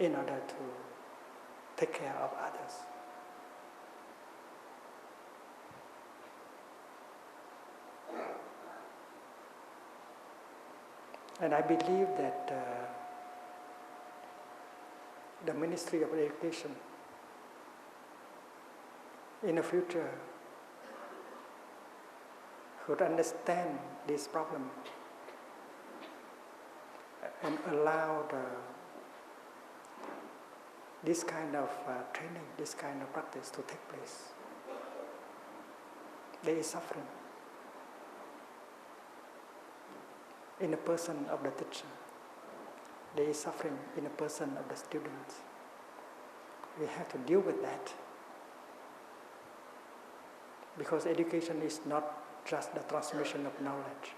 in order to take care of others. And I believe that the Ministry of Education in the future should understand this problem and allow this kind of training, this kind of practice to take place. There is suffering in the person of the teacher. There is suffering in the person of the students. We have to deal with that. Because education is not just the transmission of knowledge.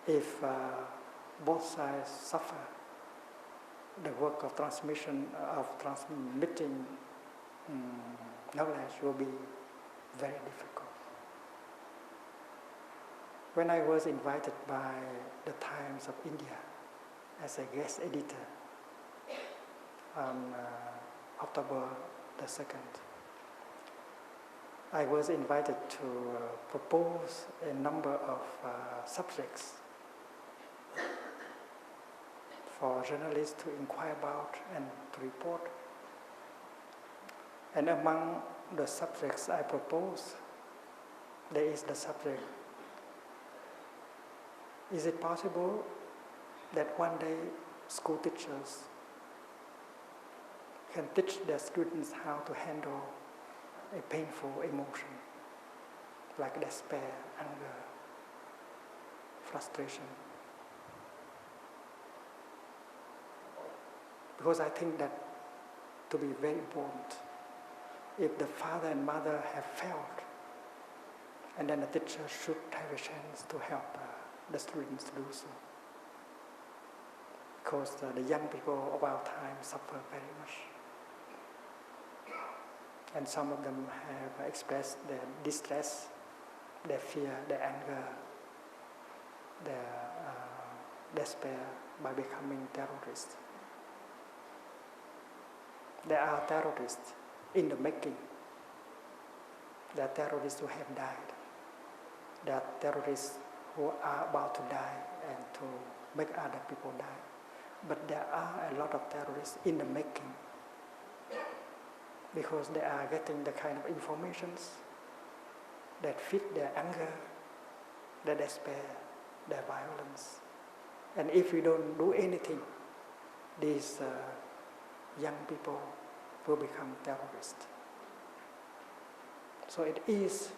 If both sides suffer, the work of transmitting knowledge will be very difficult. When I was invited by the Times of India as a guest editor on October the 2nd, I was invited to propose a number of subjects for journalists to inquire about and to report. And among the subjects I proposed, there is the subject, is it possible that one day school teachers can teach their students how to handle a painful emotion like despair, anger, frustration? Because I think that to be very important. If the father and mother have failed, and then the teacher should have a chance to help the students to do so. Because the young people of our time suffer very much. And some of them have expressed their distress, their fear, their anger, their despair by becoming terrorists. There are terrorists in the making. There are terrorists who have died. There are terrorists who are about to die and to make other people die. But there are a lot of terrorists in the making because they are getting the kind of informations that fit their anger, their despair, their violence. And if we don't do anything, these young people will become terrorists. So it is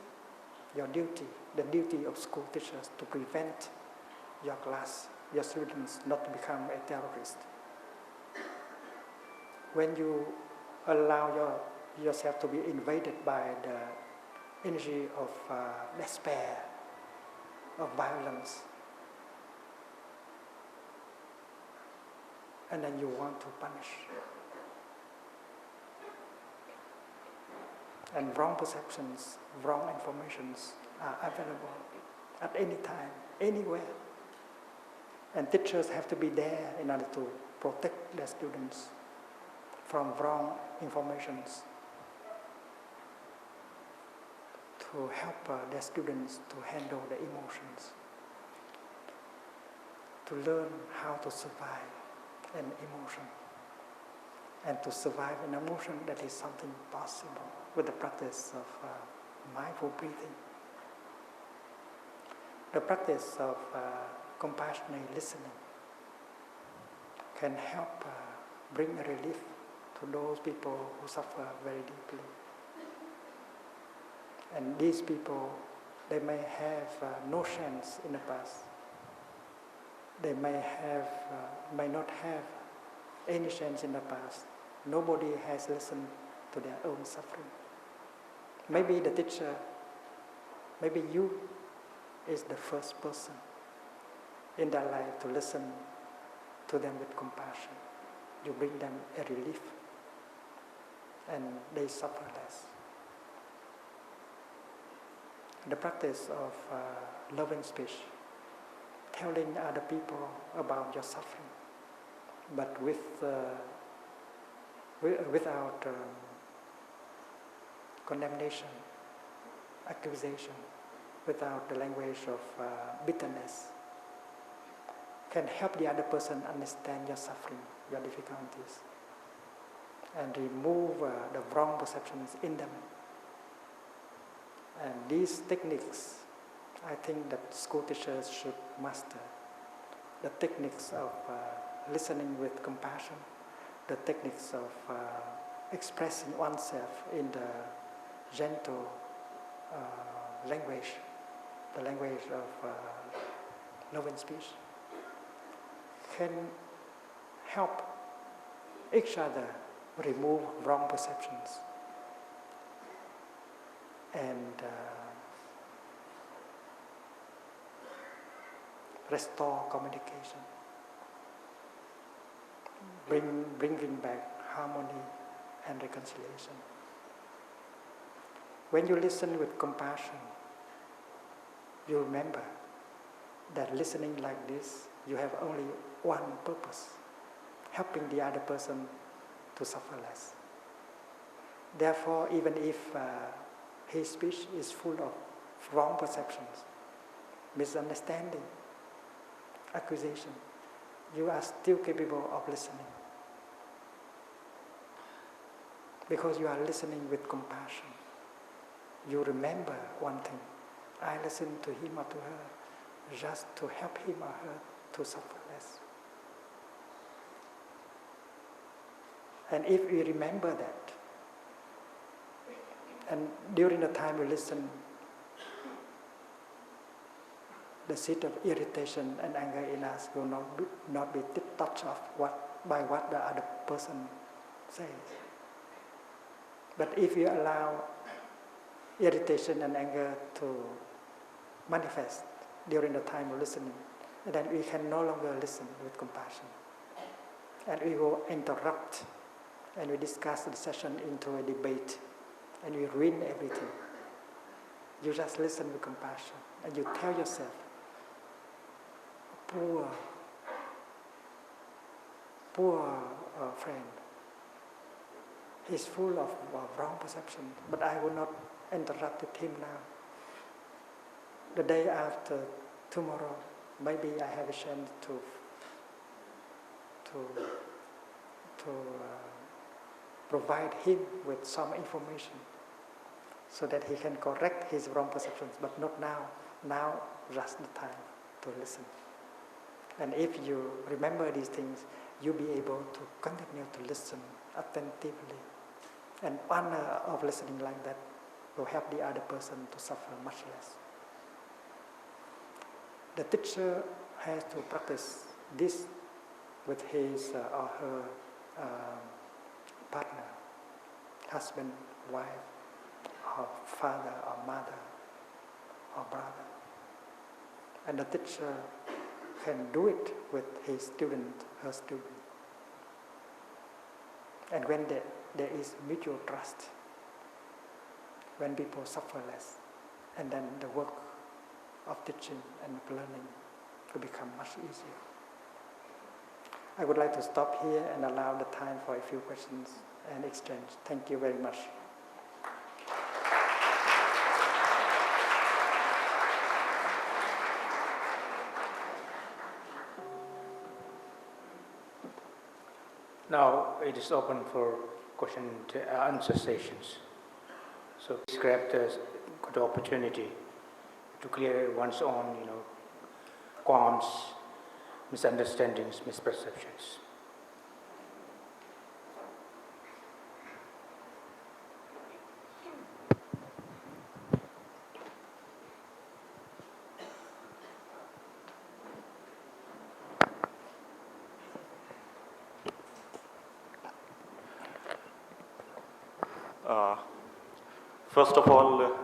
your duty, the duty of school teachers, to prevent your class, your students not to become a terrorist. When you allow yourself to be invaded by the energy of despair, of violence, and then you want to punish. And wrong perceptions, wrong informations are available at any time, anywhere. And teachers have to be there in order to protect their students from wrong informations, to help their students to handle the emotions, to learn how to survive an emotion. And to survive an emotion, that is something possible with the practice of mindful breathing. The practice of compassionate listening can help bring a relief to those people who suffer very deeply. And these people, they may have no chance in the past. They may not have any chance in the past. Nobody has listened to their own suffering. Maybe the teacher, maybe you is the first person in their life to listen to them with compassion. You bring them a relief and they suffer less. The practice of loving speech, telling other people about your suffering, but without condemnation, accusation, without the language of bitterness, can help the other person understand your suffering, your difficulties, and remove the wrong perceptions in them. And these techniques, I think that school teachers should master. The techniques of listening with compassion, the techniques of expressing oneself in the gentle language, the language of love and speech, can help each other remove wrong perceptions and restore communication, bringing back harmony and reconciliation. When you listen with compassion, you remember that listening like this, you have only one purpose: helping the other person to suffer less. Therefore, even if his speech is full of wrong perceptions, misunderstanding, accusation, you are still capable of listening, because you are listening with compassion. You remember one thing: I listened to him or to her just to help him or her to suffer less. And if we remember that, and during the time we listen, the seed of irritation and anger in us will not be touched off by what the other person says. But if you allow irritation and anger to manifest during the time of listening, then we can no longer listen with compassion. And we will interrupt, and we discuss the session into a debate, and we ruin everything. You just listen with compassion, and you tell yourself, poor friend, he's full of wrong perception, but I will not interrupt with him now. The day after tomorrow, maybe I have a chance to provide him with some information so that he can correct his wrong perceptions, but not now. Now, just the time to listen. And if you remember these things, you'll be able to continue to listen attentively. And honor of listening like that will help the other person to suffer much less. The teacher has to practice this with his or her partner, husband, wife, or father, or mother, or brother. And the teacher can do it with his student, her student. And when there is mutual trust, when people suffer less, and then the work of teaching and learning will become much easier. I would like to stop here and allow the time for a few questions and exchange. Thank you very much. Now it is open for question and answer sessions. So please grab the good opportunity to clear one's own, qualms, misunderstandings, misperceptions. First of all,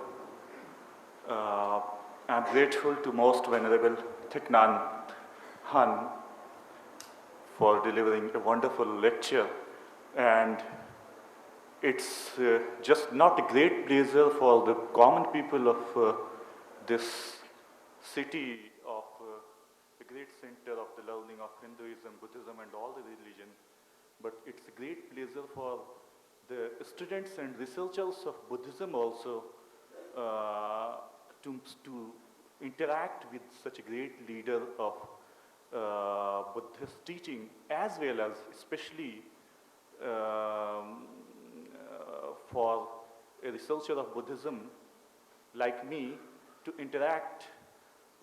I'm grateful to Most Venerable Thich Nhat Hanh for delivering a wonderful lecture, and it's just not a great pleasure for the common people of this city of a great great center of the learning of Hinduism, Buddhism, and all the religion. But it's a great pleasure for the students and researchers of Buddhism also to interact with such a great leader of Buddhist teaching, as well as especially for a researcher of Buddhism like me to interact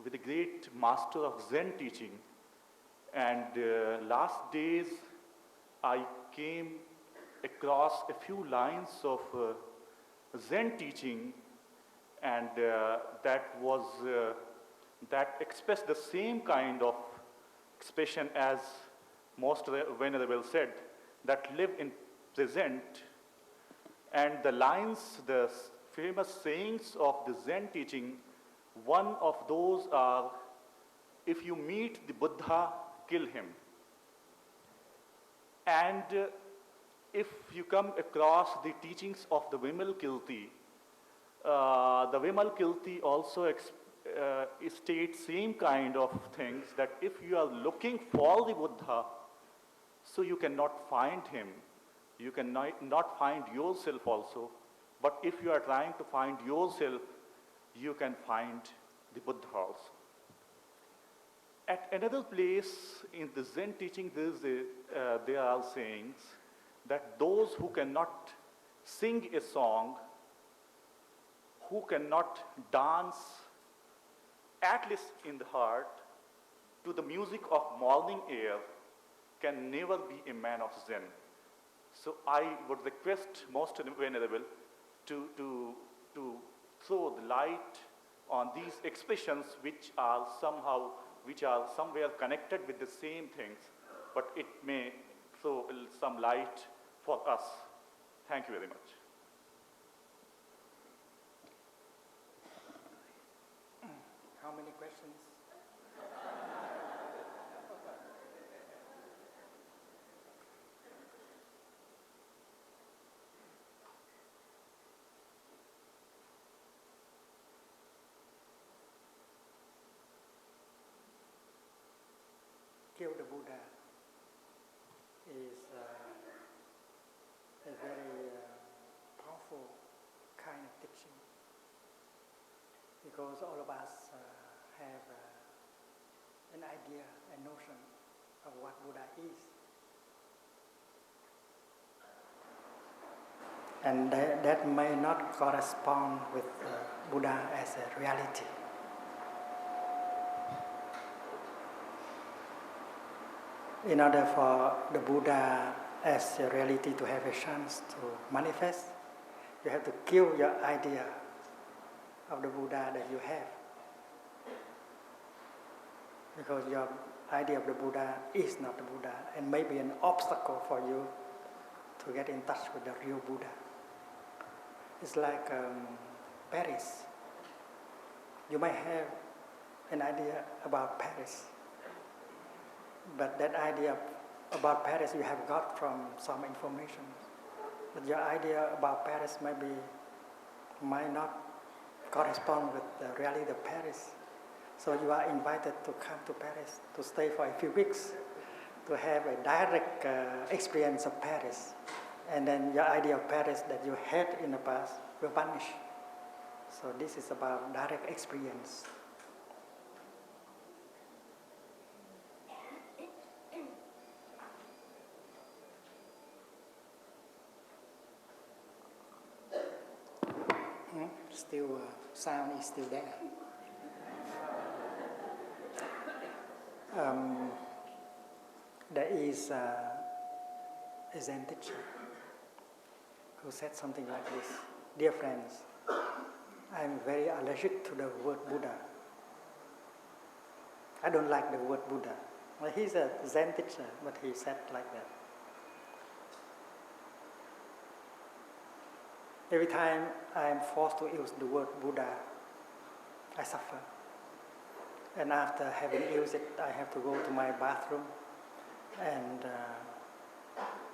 with a great master of Zen teaching. And last days I came across a few lines of Zen teaching, and that expressed the same kind of expression as most Venerable said, that live in present. And the lines, the famous sayings of the Zen teaching, one of those are, if you meet the Buddha, kill him. And if you come across the teachings of the Vimalkirti, the Vimalkirti also states same kind of things, that if you are looking for the Buddha, so you cannot find him. You cannot find yourself also. But if you are trying to find yourself, you can find the Buddha also. At another place in the Zen teaching, there are sayings that those who cannot sing a song, who cannot dance, at least in the heart, to the music of morning air, can never be a man of Zen. So I would request Most Venerable to throw the light on these expressions which are somewhere connected with the same things, but it may throw some light for us. Thank you very much. How many questions? Kill the Buddha is a very powerful kind of teaching, because all of us have an idea, a notion of what Buddha is. And that may not correspond with Buddha as a reality. In order for the Buddha as a reality to have a chance to manifest, you have to kill your idea of the Buddha that you have. Because your idea of the Buddha is not the Buddha and may be an obstacle for you to get in touch with the real Buddha. It's like Paris. You might have an idea about Paris, but that idea about Paris you have got from some information. But your idea about Paris might not correspond with the reality of Paris. So you are invited to come to Paris, to stay for a few weeks, to have a direct experience of Paris. And then your idea of Paris that you had in the past will vanish. So this is about direct experience. Still, sound is still there. There is a Zen teacher who said something like this: "Dear friends, I am very allergic to the word Buddha. I don't like the word Buddha." Well, he's a Zen teacher, but he said like that. Every time I am forced to use the word Buddha, I suffer. And after having used it, I have to go to my bathroom and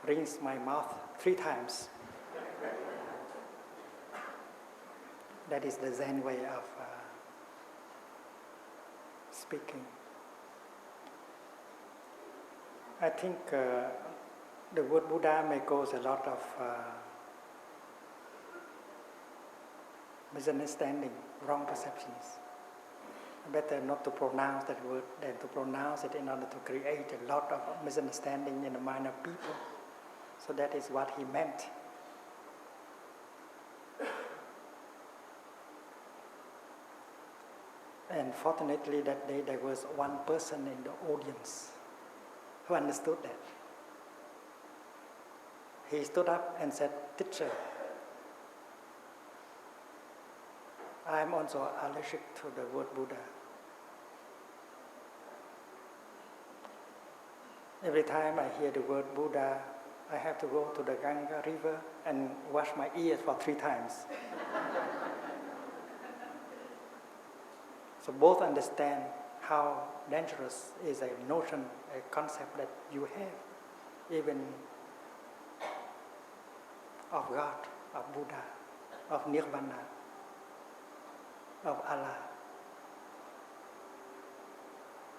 rinse my mouth 3 times. That is the Zen way of speaking. I think the word Buddha may cause a lot of misunderstanding, wrong perceptions. Better not to pronounce that word than to pronounce it in order to create a lot of misunderstanding in the mind of people. So that is what he meant. And fortunately that day there was one person in the audience who understood that. He stood up and said, "Teacher, I am also allergic to the word Buddha. Every time I hear the word Buddha, I have to go to the Ganga river and wash my ears for 3 times." So both understand how dangerous is a notion, a concept that you have, even of God, of Buddha, of Nirvana, of Allah.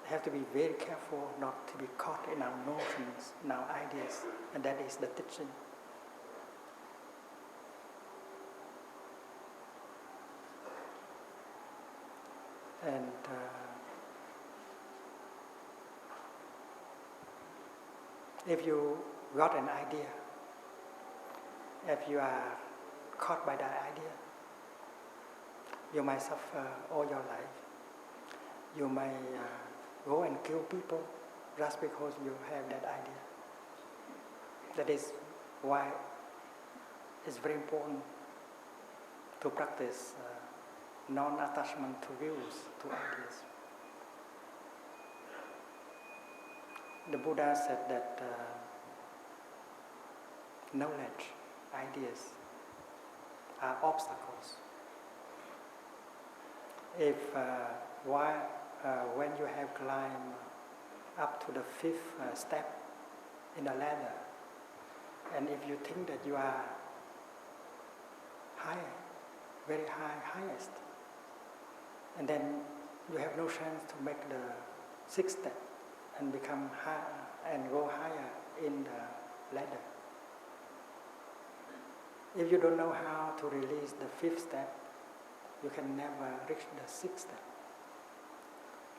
You have to be very careful not to be caught in our notions, in our ideas, and that is the teaching. And if you got an idea, if you are caught by that idea, you might suffer all your life. You may go and kill people just because you have that idea. That is why it's very important to practice non-attachment to views, to ideas. The Buddha said that knowledge, ideas are obstacles. If when you have climbed up to the 5th step in a ladder, and if you think that you are high, very high, highest, and then you have no chance to make the 6th step and become higher and go higher in the ladder. If you don't know how to release the 5th step, you can never reach the 6th step.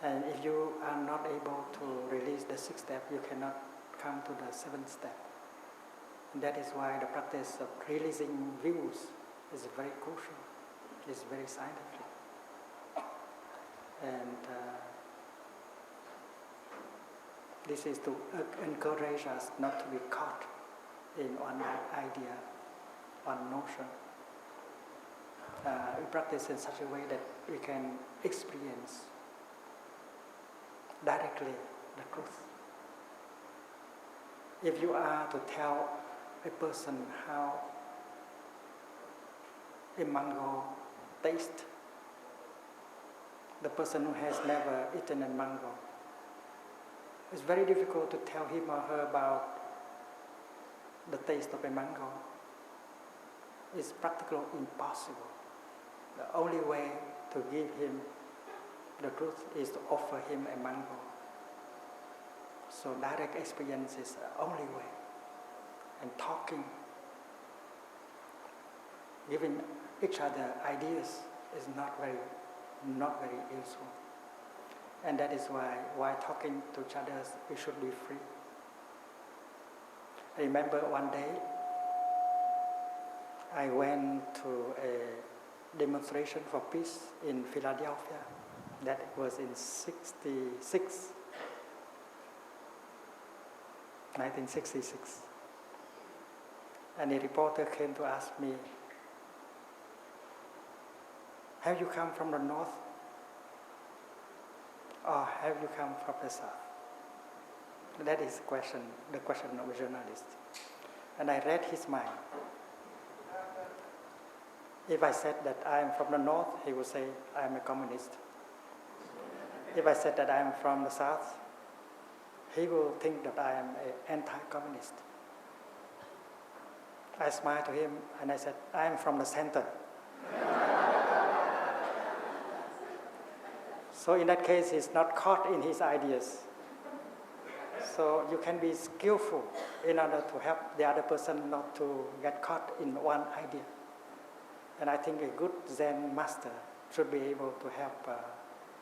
And if you are not able to release the 6th step, you cannot come to the 7th step. And that is why the practice of releasing views is very crucial, it's very scientific. And this is to encourage us not to be caught in one idea, one notion. We practice in such a way that we can experience directly the truth. If you are to tell a person how a mango tastes, the person who has never eaten a mango, it's very difficult to tell him or her about the taste of a mango. It's practically impossible. The only way to give him the truth is to offer him a mango. So direct experience is the only way. And talking, giving each other ideas is not very useful. And that is why while talking to each other, we should be free. I remember one day, I went to a demonstration for peace in Philadelphia. That was in 1966. And a reporter came to ask me, "Have you come from the north? Or have you come from the south?" That is the question of a journalist. And I read his mind. If I said that I am from the north, he would say I am a communist. If I said that I am from the south, he will think that I am an anti-communist. I smiled to him and I said, "I am from the center." So in that case, he's not caught in his ideas. So you can be skillful in order to help the other person not to get caught in one idea. And I think a good Zen master should be able to help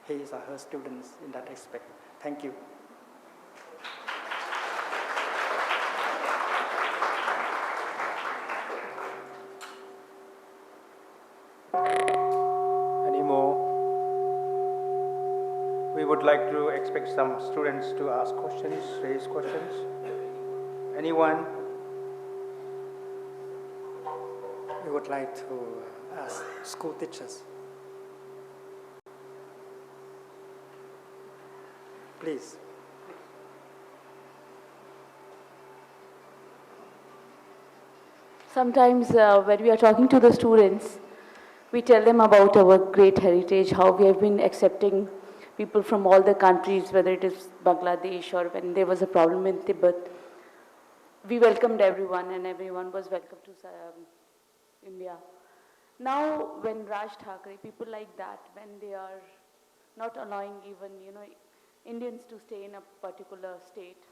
his or her students in that aspect. Thank you. Any more? We would like to expect some students to ask questions, raise questions. Anyone? We would like to ask school teachers. Please. Sometimes when we are talking to the students, we tell them about our great heritage, how we have been accepting people from all the countries, whether it is Bangladesh or when there was a problem in Tibet. We welcomed everyone and everyone was welcome to India. Now when Raj Thackeray, people like that, when they are not allowing even, Indians to stay in a particular state,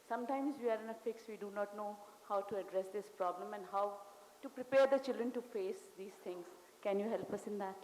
sometimes we are in a fix, we do not know how to address this problem and how to prepare the children to face these things. Can you help us in that?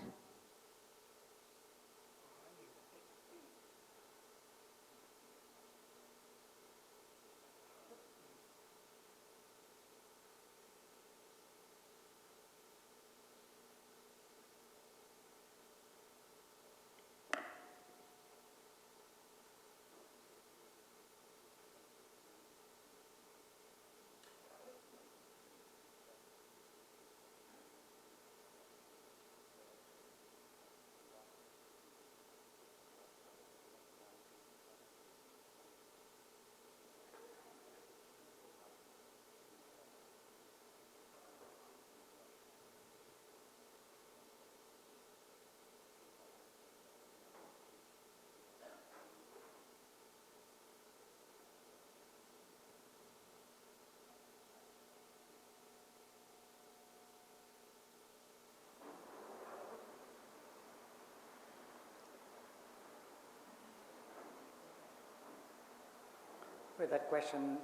With that question,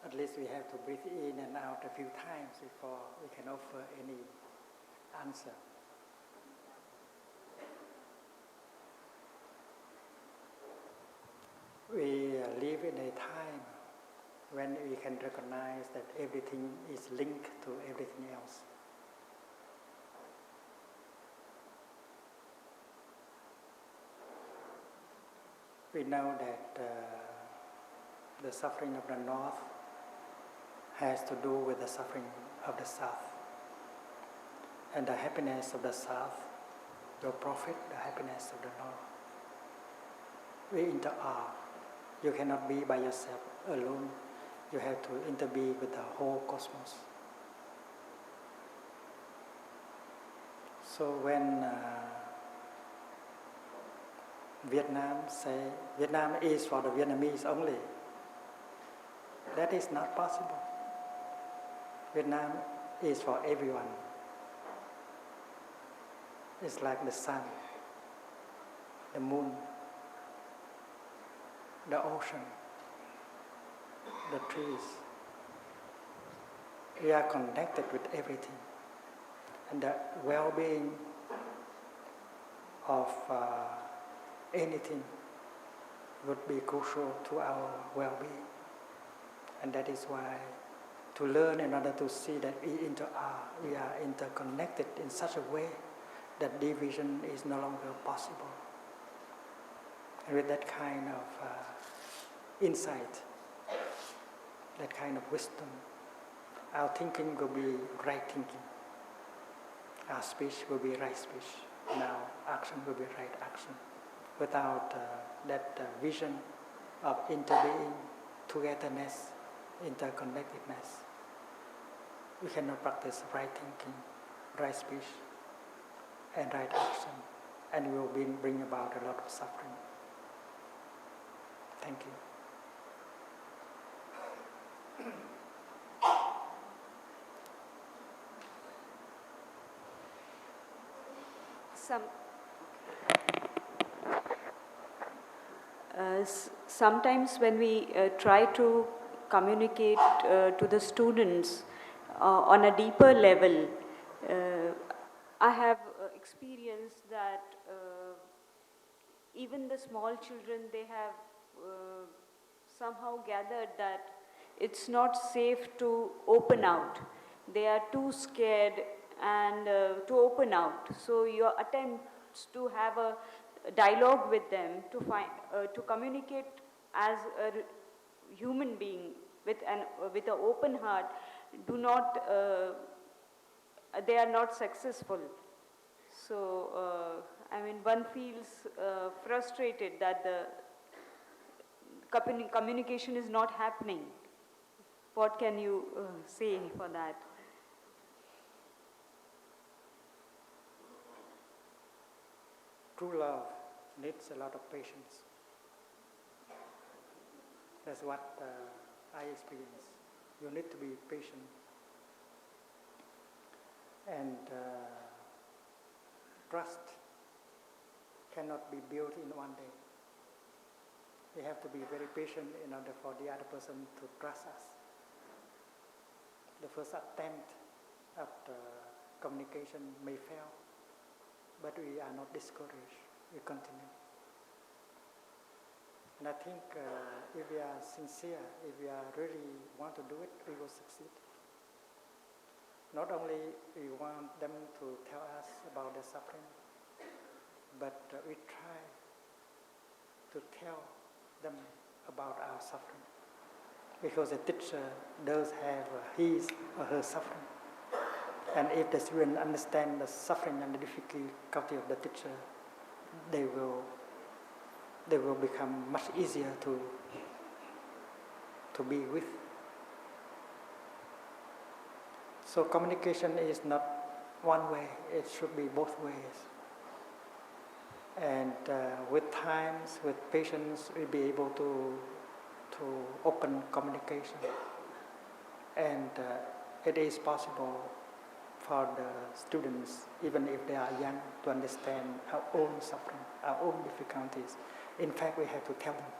at least we have to breathe in and out a few times before we can offer any answer. We live in a time when we can recognize that everything is linked to everything else. We know that the suffering of the North has to do with the suffering of the South. And the happiness of the South will profit the happiness of the North. We inter-are. You cannot be by yourself alone. You have to interbe with the whole cosmos. So when Vietnam say Vietnam is for the Vietnamese only, that is not possible. Vietnam is for everyone. It's like the sun, the moon, the ocean, the trees. We are connected with everything. And the well-being of anything would be crucial to our well-being. And that is why to learn in order to see that we are interconnected in such a way that division is no longer possible. And with that kind of insight, that kind of wisdom, our thinking will be right thinking. Our speech will be right speech. And our action will be right action. Without that vision of interbeing, togetherness, interconnectedness, we cannot practice right thinking, right speech, and right action, and we will bring about a lot of suffering. Thank you. Sometimes when we try to communicate to the students on a deeper level, I have experienced that even the small children, they have somehow gathered that it's not safe to open out. They are too scared and to open out. So your attempts to have a dialogue with them, to find, to communicate as a human being with an open heart, do not. They are not successful. So, I mean, one feels frustrated that the communication is not happening. What can you say for that? True love needs a lot of patience. That's what I experience. You need to be patient. And trust cannot be built in one day. We have to be very patient in order for the other person to trust us. The first attempt at communication may fail, but we are not discouraged. We continue. And I think if we are sincere, if we are really want to do it, we will succeed. Not only we want them to tell us about their suffering, but we try to tell them about our suffering. Because a teacher does have his or her suffering. And if the student understand the suffering and the difficulty of the teacher, they will become much easier to be with. So communication is not one way, it should be both ways. And with times, with patience, we'll be able to open communication. And it is possible for the students, even if they are young, to understand our own suffering, our own difficulties. In fact, we have to tell them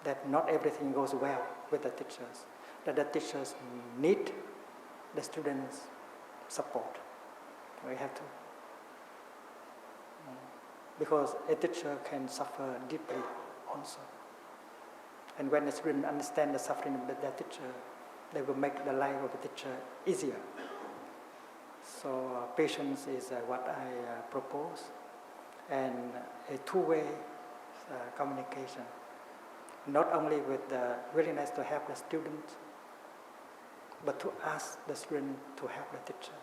that not everything goes well with the teachers, that the teachers need the students' support. We have to. Because a teacher can suffer deeply also. And when the student understand the suffering of the teacher, they will make the life of the teacher easier. So patience is what I propose, and a two-way communication. Not only with the willingness to help the student, but to ask the student to help the teacher.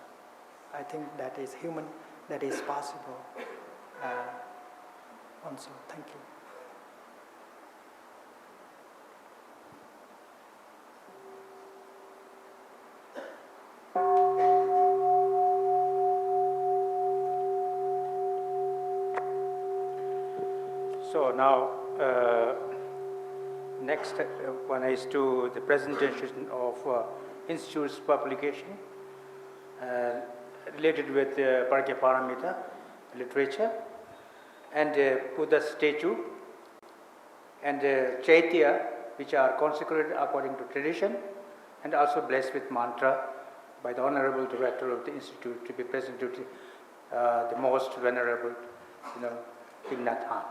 I think that is human, that is possible also. Thank you. So now, next one is to the presentation of Institute's publication related with Parkya Paramita literature, and Buddha statue, and Chaitya, which are consecrated according to tradition, and also blessed with mantra by the Honorable Director of the Institute to be presented to the most venerable, Thich Nhat Hanh.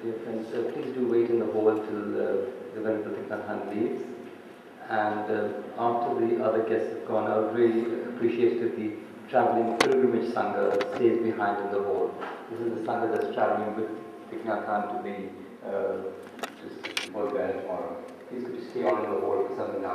dear friends, please do wait in the hall till the Venerable Thich Han leaves. And after the other guests have gone, I would really appreciate if the traveling pilgrimage Sangha stays behind in the hall. This is the Sangha that's traveling with Thich Nhat Hanh to Bodh Gaya tomorrow. Please could you stay on in the hall for something now.